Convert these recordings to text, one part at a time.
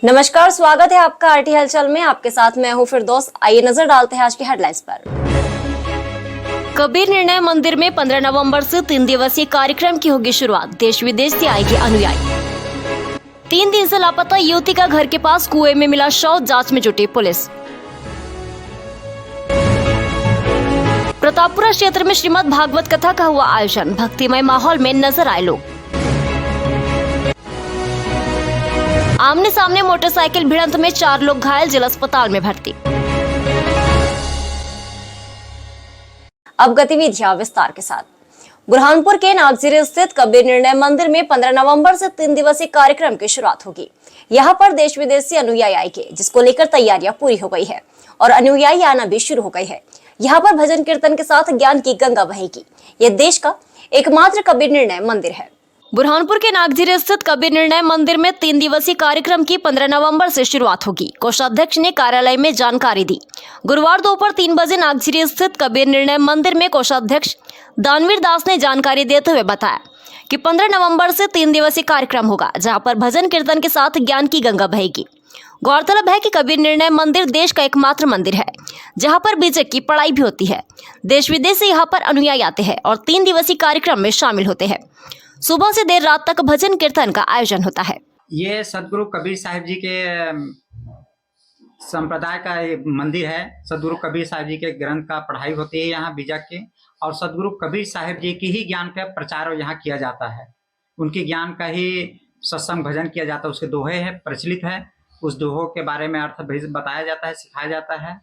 नमस्कार, स्वागत है आपका आरटी हलचल में। आपके साथ मैं हूं फिरदौस। आइए नजर डालते हैं आज की हेडलाइंस पर। कबीर निर्णय मंदिर में 15 नवंबर से 3 दिवसीय कार्यक्रम की होगी शुरुआत। देश विदेश से आएगी अनुयायी। 3 दिन से लापता युवती का घर के पास कुएं में मिला शव, जांच में जुटी पुलिस। प्रतापपुरा क्षेत्र में श्रीमद् भागवत कथा का हुआ आयोजन। भक्तिमय माहौल में नजर आए लोग। आमने सामने मोटरसाइकिल भिड़ंत में 4 लोग घायल, जिला अस्पताल में भर्ती। अब गतिविधियां विस्तार के साथ। बुरहानपुर के नागजीरे स्थित कबीर निर्णय मंदिर में 15 नवंबर से 3 दिवसीय कार्यक्रम की शुरुआत होगी। यहां पर देश विदेश से अनुयायी आएंगे, जिसको लेकर तैयारियां पूरी हो गई है और अनुयायी आना भी शुरू हो गई है। यहाँ पर भजन कीर्तन के साथ ज्ञान की गंगा बहेगी। यह देश का एकमात्र कबीर निर्णय मंदिर है। बुरहानपुर के नागजीरे स्थित कबीर निर्णय मंदिर में 3 दिवसीय कार्यक्रम की 15 नवंबर से शुरुआत होगी। कोषाध्यक्ष ने कार्यालय में जानकारी दी। गुरुवार दोपहर 3 बजे नागजीरे स्थित कबीर निर्णय मंदिर में कोषाध्यक्ष दानवीर दास ने जानकारी देते हुए बताया कि 15 नवंबर से 3 दिवसीय कार्यक्रम होगा, जहां पर भजन कीर्तन के साथ ज्ञान की गंगा बहेगी। गौरतलब है कि कबीर निर्णय मंदिर देश का एकमात्र मंदिर है जहां पर बीजेक की पढ़ाई भी होती है। देश विदेश से यहाँ पर अनुयायी आते हैं और 3 दिवसीय कार्यक्रम में शामिल होते हैं। सुबह से देर रात तक भजन कीर्तन का आयोजन होता है। ये सदगुरु कबीर साहिब जी के संप्रदाय का मंदिर है। सदगुरु कबीर साहिब जी के ग्रंथ का पढ़ाई होती है यहाँ बीजक के, और सदगुरु कबीर साहिब जी की ही ज्ञान का प्रचार यहाँ किया जाता है। उनके ज्ञान का ही सत्संग भजन किया जाता है। उसके दोहे हैं, प्रचलित है। उस दोहों के बारे में अर्थ बताया जाता है, सिखाया जाता है।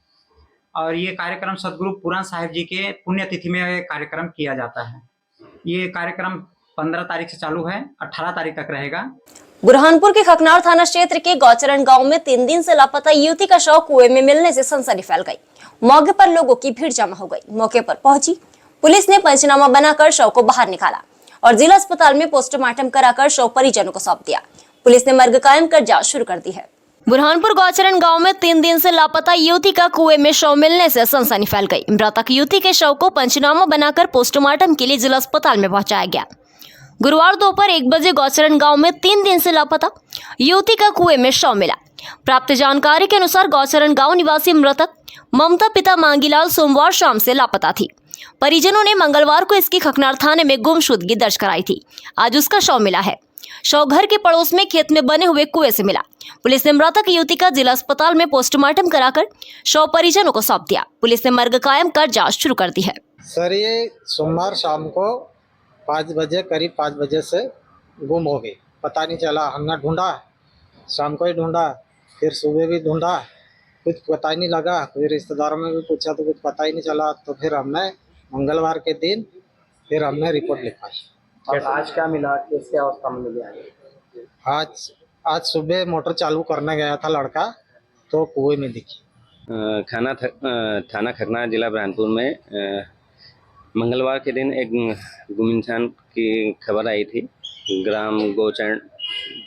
और ये कार्यक्रम सदगुरु पुराण साहिब जी के पुण्यतिथि में कार्यक्रम किया जाता है। ये कार्यक्रम 15 तारीख से चालू है, 18 तारीख तक रहेगा। बुरहानपुर के खकनार थाना क्षेत्र के गौचरण गांव में 3 दिन से लापता युवती का शव कुएं में मिलने से सनसनी फैल गई। मौके पर लोगों की भीड़ जमा हो गई। मौके पर पहुंची पुलिस ने पंचनामा बनाकर शव को बाहर निकाला और जिला अस्पताल में पोस्टमार्टम कराकर शव परिजनों को सौंप दिया। पुलिस ने मर्ग कायम कर जांच शुरू कर दी है। बुरहानपुर गौचरण गांव में 3 दिन से लापता युवती का कुएं में शव मिलने से सनसनी फैल गई। मृतक युवती के शव को पंचनामा बनाकर पोस्टमार्टम के लिए जिला अस्पताल में पहुंचाया गया। गुरुवार दोपहर 1 बजे गौचरण गांव में 3 दिन से लापता युवती का कुएं में शव मिला। प्राप्त जानकारी के अनुसार गौचरण गांव निवासी मृतक ममता पिता मांगीलाल सोमवार शाम से लापता थी। परिजनों ने मंगलवार को इसकी खकनार थाने में गुमशुदगी दर्ज कराई थी। आज उसका शव मिला है। शव घर के पड़ोस में खेत में बने हुए कुएं से मिला। पुलिस ने मृतक युवती का जिला अस्पताल में पोस्टमार्टम कराकर शव परिजनों को सौंप दिया। पुलिस ने मर्ग कायम कर जांच शुरू कर दी है। सर, ये सोमवार शाम को 5 बजे, करीब 5 बजे से गुम हो गई। पता नहीं चला। हमने ढूंढा, शाम को ही ढूंढा, फिर सुबह भी ढूंढा, कुछ पता ही नहीं लगा। फिर रिश्तेदारों में भी पूछा तो कुछ पता ही नहीं चला। तो फिर हमने मंगलवार के दिन फिर हमने रिपोर्ट लिखाई। और आज क्या मिला, किसके अवस्था में मिला? आज सुबह मोटर चालू करने गया था लड़का, तो कुएं में दिखी। थाना खकनार जिला बुरहानपुर में मंगलवार के दिन एक गुम इंसान की खबर आई थी। ग्राम गौचरण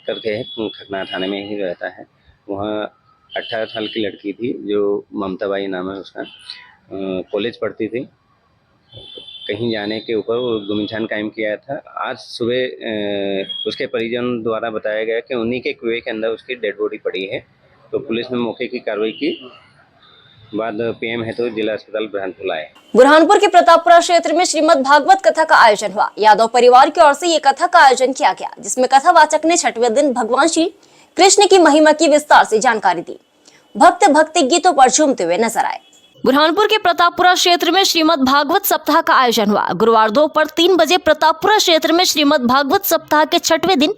करके खकनार थाने में ही रहता है। वहाँ 18 साल की लड़की थी जो ममता बाई नाम है उसका। कॉलेज पढ़ती थी। कहीं जाने के ऊपर वो गुम इंसान कायम किया था। आज सुबह उसके परिजन द्वारा बताया गया कि उन्हीं के कुएं के अंदर उसकी डेड बॉडी पड़ी है। तो पुलिस ने मौके की कार्रवाई की, बाद पीएम है तो जिला अस्पताल बुरहानपुर आए। बुरहानपुर के प्रतापपुरा क्षेत्र में श्रीमद् भागवत कथा का आयोजन हुआ। यादव परिवार की ओर से ये कथा का आयोजन किया गया, जिसमें कथावाचक ने 6वें दिन भगवान श्री कृष्ण की महिमा की विस्तार से जानकारी दी। भक्त भक्ति गीतों पर झूमते हुए नजर आए। बुरहानपुर के प्रतापपुरा क्षेत्र में श्रीमद् भागवत सप्ताह का आयोजन हुआ। गुरुवार दोपहर 3 बजे प्रतापपुरा क्षेत्र में श्रीमद् भागवत सप्ताह के 6वें दिन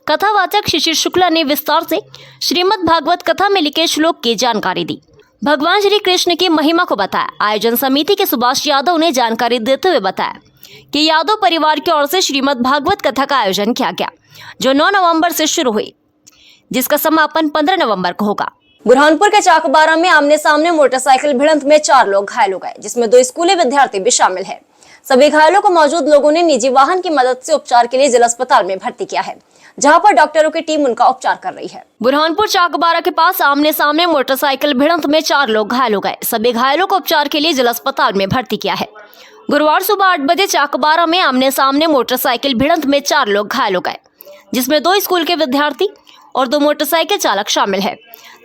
कथावाचक शिशिर शुक्ला ने विस्तार से श्रीमद् भागवत कथा में लिखे श्लोक की जानकारी दी। भगवान श्री कृष्ण की महिमा को बताया। आयोजन समिति के सुभाष यादव ने जानकारी देते हुए बताया कि यादव परिवार की ओर से श्रीमद् भागवत कथा का आयोजन किया गया, जो 9 नवंबर से शुरू हुई, जिसका समापन 15 नवंबर को होगा। बुरहानपुर के चाकबारा में आमने सामने मोटरसाइकिल भिड़ंत में 4 लोग घायल हो गए, जिसमें 2 स्कूली विद्यार्थी भी शामिल है। सभी घायलों को मौजूद लोगों ने निजी वाहन की मदद से उपचार के लिए जिला अस्पताल में भर्ती किया है, जहां पर डॉक्टरों की टीम उनका उपचार कर रही है। बुरहानपुर चाकबारा के पास आमने सामने मोटरसाइकिल भिड़ंत में 4 लोग घायल हो गए। सभी घायलों को उपचार के लिए जिला अस्पताल में भर्ती किया है। गुरुवार सुबह 8 बजे चाकबारा में आमने सामने मोटरसाइकिल भिड़ंत में 4 लोग घायल हो गए, जिसमें 2 स्कूल के विद्यार्थी और 2 मोटरसाइकिल चालक शामिल है।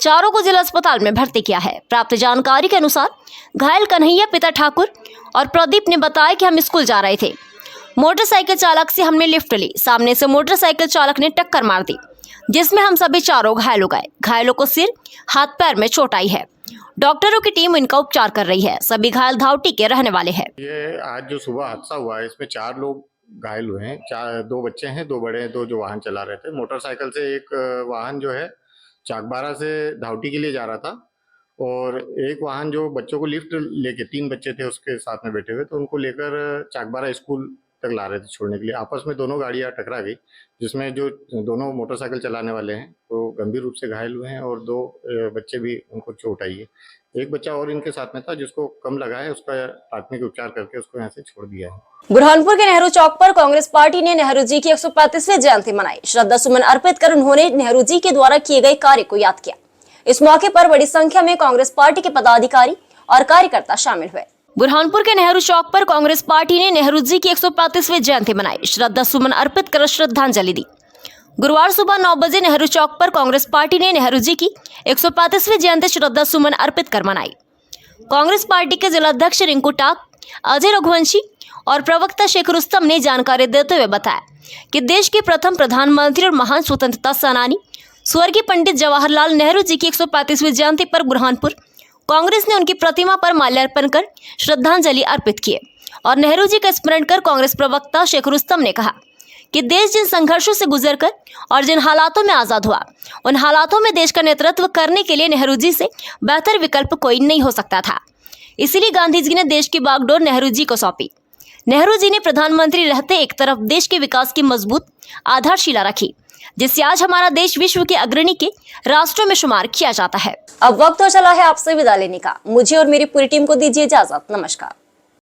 चारों को जिला अस्पताल में भर्ती किया है। प्राप्त जानकारी के अनुसार घायल कन्हैया पिता ठाकुर और प्रदीप ने बताया कि हम स्कूल जा रहे थे। मोटरसाइकिल चालक से हमने लिफ्ट ली। सामने से मोटरसाइकिल चालक ने टक्कर मार दी, जिसमें हम सभी चारों घायल हो गए। घायलों को सिर, हाथ, पैर में चोट आई है। डॉक्टरों की टीम इनका उपचार कर रही है। सभी घायल धावटी के रहने वाले हैं। ये आज जो सुबह हादसा हुआ है, इसमें 4 लोग घायल हुए हैं। 2 बच्चे हैं, 2 बड़े हैं, 2 जो वाहन चला रहे थे। मोटरसाइकिल से एक वाहन जो है चाकबारा से धावटी के लिए जा रहा था, और एक वाहन जो बच्चों को लिफ्ट लेके 3 बच्चे थे उसके साथ में बैठे हुए, तो उनको लेकर चाकबारा स्कूल तक ला रहे थे छोड़ने के लिए। आपस में दोनों गाड़ियां टकरा गई, जिसमें जो दोनों मोटरसाइकिल चलाने वाले हैं वो गंभीर रूप से घायल हुए हैं, और 2 बच्चे भी उनको चोट आई है। एक बच्चा और इनके साथ में था जिसको कम लगा है, उसका प्राथमिक उपचार करके उसको यहाँ से छोड़ दिया है। बुरहानपुर के नेहरू चौक पर कांग्रेस पार्टी ने नेहरू जी की 135वीं जयंती मनाई। श्रद्धा सुमन अर्पित कर उन्होंने नेहरू जी के द्वारा किए गए कार्य को याद किया। इस मौके पर बड़ी संख्या में कांग्रेस पार्टी के पदाधिकारी और कार्यकर्ता शामिल हुए। बुरहानपुर के नेहरू चौक पर कांग्रेस पार्टी ने नेहरू जी की 135वीं जयंती मनाई। श्रद्धा सुमन अर्पित कर श्रद्धांजलि दी। गुरुवार सुबह 9 बजे नेहरू चौक पर कांग्रेस पार्टी ने नेहरू जी की 135वीं जयंती श्रद्धा सुमन अर्पित कर मनाई। कांग्रेस पार्टी के जिलाध्यक्ष रिंकू टाक, अजय रघुवंशी और प्रवक्ता शेख रुस्तम ने जानकारी देते हुए बताया कि देश के प्रथम प्रधानमंत्री और महान स्वतंत्रता सेनानी स्वर्गीय पंडित जवाहरलाल नेहरू जी की 135वीं जयंती पर बुरहानपुर कांग्रेस ने उनकी प्रतिमा पर माल्यार्पण कर श्रद्धांजलि अर्पित किए। और नेहरू जी का स्मरण कर कांग्रेस प्रवक्ता शेख रुस्तम ने कहा कि देश जिन संघर्षों से गुजरकर और जिन हालातों में आजाद हुआ, उन हालातों में देश का नेतृत्व करने के लिए नेहरू जी से बेहतर विकल्प कोई नहीं हो सकता था। इसीलिए गांधी जी ने देश की बागडोर नेहरू जी को सौंपी। नेहरू जी ने प्रधानमंत्री रहते एक तरफ देश के विकास की मजबूत आधारशिला रखी, जिससे आज हमारा देश विश्व के अग्रणी के राष्ट्रों में शुमार किया जाता है। अब वक्त हो चला है आपसे विदा लेने का। मुझे और मेरी पूरी टीम को दीजिए इजाजत। नमस्कार।